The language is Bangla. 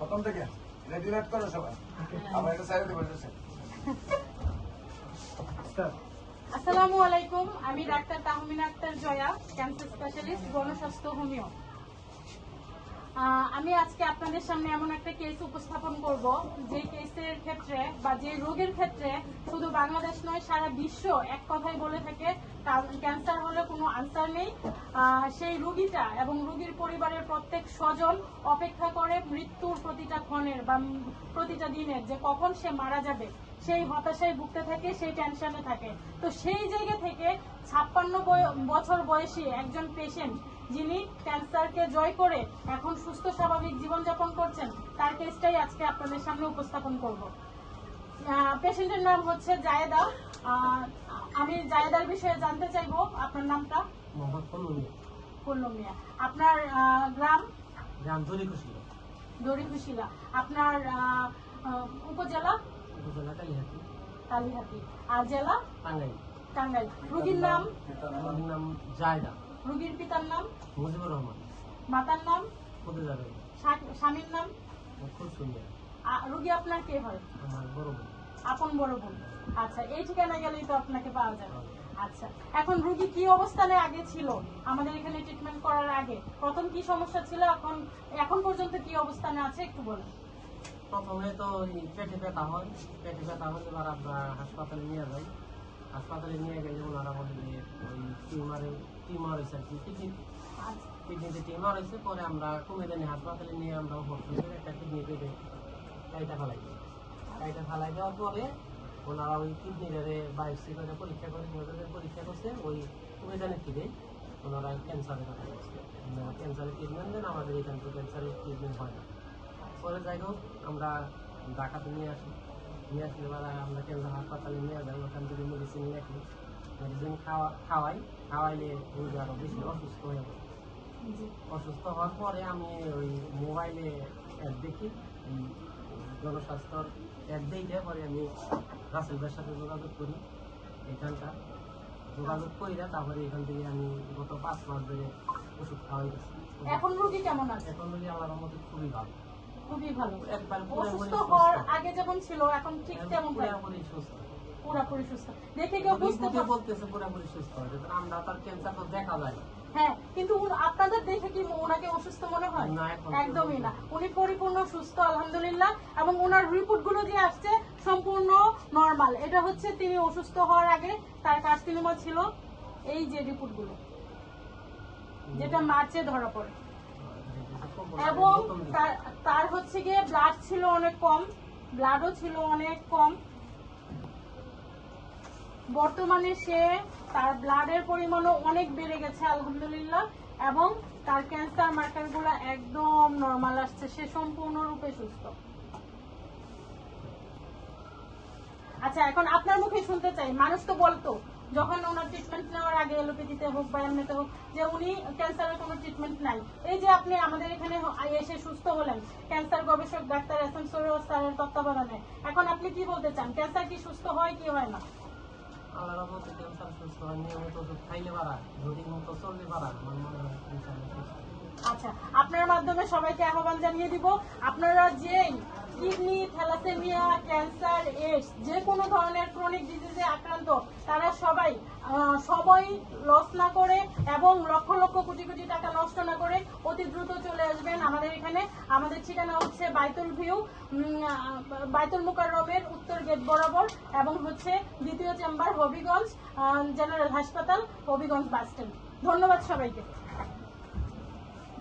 প্রথম থেকে রেডিমেড করো সবাই আমার এটা সাইডে বসেছে। আসসালামু আলাইকুম, আমি ডাক্তার Tahmina Akhtar Joya, cancer specialist, Gonoshasthaya homeo. আমি আজকে আপনাদের সামনে এমন একটা কেস উপস্থাপন করব যে কেসের ক্ষেত্রে বা যে রোগের ক্ষেত্রে শুধু বাংলাদেশ নয় সারা বিশ্ব এক কথাই বলে থাকে ক্যান্সার হলে কোনো আনসার নেই। সেই রোগীটা এবং রোগীর পরিবারের প্রত্যেক স্বজন অপেক্ষা করে মৃত্যুর প্রতিটা ক্ষণের বা প্রতিটা দিনের যে কখন সে মারা যাবে, সেই হতাশায় ভুগতে থাকে, সেই টেনশনে থাকে। তো সেই জায়গা থেকে 56 বছর বয়সী একজন পেশেন্ট যিনি ক্যান্সারকে জয় করে এখন সুস্থ স্বাভাবিক জীবনযাপন করছেন, তার কেসটাই আজকে আপনাদের সামনে উপস্থাপন করব। পেশেন্টের নাম হচ্ছে জায়েদা। আমি জায়েদার বিষয়ে জানতে চাইবো, আপনার নামটা? মোহাম্মদ কল্লু মিয়া। আপনার গ্রাম? দড়িকুশিলা। দড়িকুশিলা। আপনার উপজেলা? উপজেলা কালিহাতি। কালিহাতি। আর জেলা? টাঙ্গাইল। টাঙ্গাইল। রোগীর নাম? রোগীর নাম জায়দা। রোগীর পিতার নাম? মুজিবুর রহমান। মাতার নাম? ফতেজা বেগম। স্বামীর নাম? খুব সুন্দর। রোগী আপনার কে হয়? আমার বড় বোন। আপন বড় বোন। আচ্ছা, এই ঠিকানা গেলেই তো আপনাকে পাওয়া যাবে। আচ্ছা, এখন রোগী কি অবস্থানে আগে ছিল আমাদের এখানে ট্রিটমেন্ট করার আগে? প্রথম কি সমস্যা ছিল, এখন পর্যন্ত কি অবস্থানে আছে একটু বলেন। প্রথমে তো পেটে ব্যথা হয়, পেটে ব্যথা হলে এবার আমরা হাসপাতালে নিয়ে যাই। হাসপাতালে নিয়ে গেলে ওনারা বলে যে ওই টিউমার হয়েছে আর কি, কিডনিতে টিউমার হয়েছে। পরে আমরা কুমিল্লা হাসপাতালে নিয়ে আমরা ভর্তি করে একটা কিডনি পেটে কাইটা ফেলাই দিই। কাইটা ফেলাই দেওয়ার পরে ওনারা ওই কিডনিটারে বায়োপসি করে পরীক্ষা করছে। ওই কুমিল্লানের থেকে ওনারা ক্যান্সারের কথা বলছে, ক্যান্সারের ট্রিটমেন্ট দেন, আমাদের এখান থেকে ক্যান্সারের ট্রিটমেন্ট হয় না। পরে যাই হোক আমরা ঢাকাতে নিয়ে আসলে এবার আমরা ক্যান্সার হাসপাতালে নিয়ে যাই। ওখান থেকে মেডিসিন লেখি, মেডিসিন খাওয়াইলে রোগী আরও বেশি অসুস্থ হয়ে যায়। অসুস্থ হওয়ার পরে আমি ওই মোবাইলে অ্যাড দেখি, জনস্বাস্থ্যর অ্যাড দেখে পরে আমি রাসেল ভাইয়ের সাথে যোগাযোগ করি। এখানকার যোগাযোগ করি না, তারপরে এখান থেকে আমি গত 5 মাস ধরে ওষুধ খাওয়াই গেছি। এখন রোগী কেমন আছে? এখন রোগী আল্লাহর মধ্যে খুবই ভালো। খুবই ভালো। একবার অসুস্থ হওয়ার আগে যেমন ছিল এখন ঠিক তেমন পুরোপুরি সুস্থ। পুরোপুরি সুস্থ। দেখে কেউ বুঝতে বলতেছে পুরোপুরি সুস্থ হয়েছে, আমরা তার ক্যান্সার তো দেখা যায়। হ্যাঁ, কিন্তু আপনাদের দেখে কি ওনাকে অসুস্থ মনে হয়? না, একদমই না। উনি পরিপূর্ণ সুস্থ আলহামদুলিল্লাহ, এবং ওনার রিপোর্ট গুলো যে আসছে সম্পূর্ণ নরমাল। এটা হচ্ছে তিনি অসুস্থ হওয়ার আগে তার কার্সিনোমা ছিল, এই যে রিপোর্ট গুলো যেটা মার্চে ধরা পড়ে, এবং তার হচ্ছে গিয়ে ব্লাড ছিল অনেক কম, ব্লাডও ছিল অনেক কম। বর্তমানে সে তার ব্লাডের পরিমাণও অনেক বেড়ে গেছে আলহামদুলিল্লাহ, এবং তার ক্যান্সার মার্কার গুলো একদম নরমাল আসছে, সে সম্পূর্ণরূপে সুস্থ। আচ্ছা, এখন আপনার মুখে শুনতে চাই, মানুষ তো বলতো যখন ওনার ট্রিটমেন্ট নেওয়ার আগে এলোপ্যাথিতে হোক বা এমনিতে হোক যে উনি ক্যান্সারের কোনো ট্রিটমেন্ট নাই। এই যে আপনি আমাদের এখানে এসে সুস্থ হলেন ক্যান্সার গবেষক ডাক্তার এসএম সরোয়ার স্যারের তত্ত্বাবধানে, এখন আপনি কি বলতে চান, ক্যান্সার কি সুস্থ হয় কি হয় না? আল্লাহর মধ্যে ক্যান্সার সুস্থ হয়, নিয়মিত ওষুধ খাইলে পারা, রোগীর মতো চললে পারা, আমার মনে হয় ইনশাআল্লাহ সুস্থ। আচ্ছা, আপনার মাধ্যমে সবাইকে আহ্বান জানিয়ে দিব, আপনারা যেই কিডনি, থ্যালাসেমিয়া, ক্যান্সার, এইডস যে কোনো ধরনের ক্রনিক ডিজিজে আক্রান্ত, তারা সবাই লস না করে এবং লক্ষ লক্ষ কোটি কোটি টাকা নষ্ট না করে অতি দ্রুত চলে আসবেন আমাদের এখানে। আমাদের ঠিকানা হচ্ছে বাইতুল ভিউ, বাইতুল মুকাররমের উত্তর গেট বরাবর, এবং হচ্ছে দ্বিতীয় চেম্বার হবিগঞ্জ জেনারেল হাসপাতাল, হবিগঞ্জ বাস স্ট্যান্ড। ধন্যবাদ সবাইকে।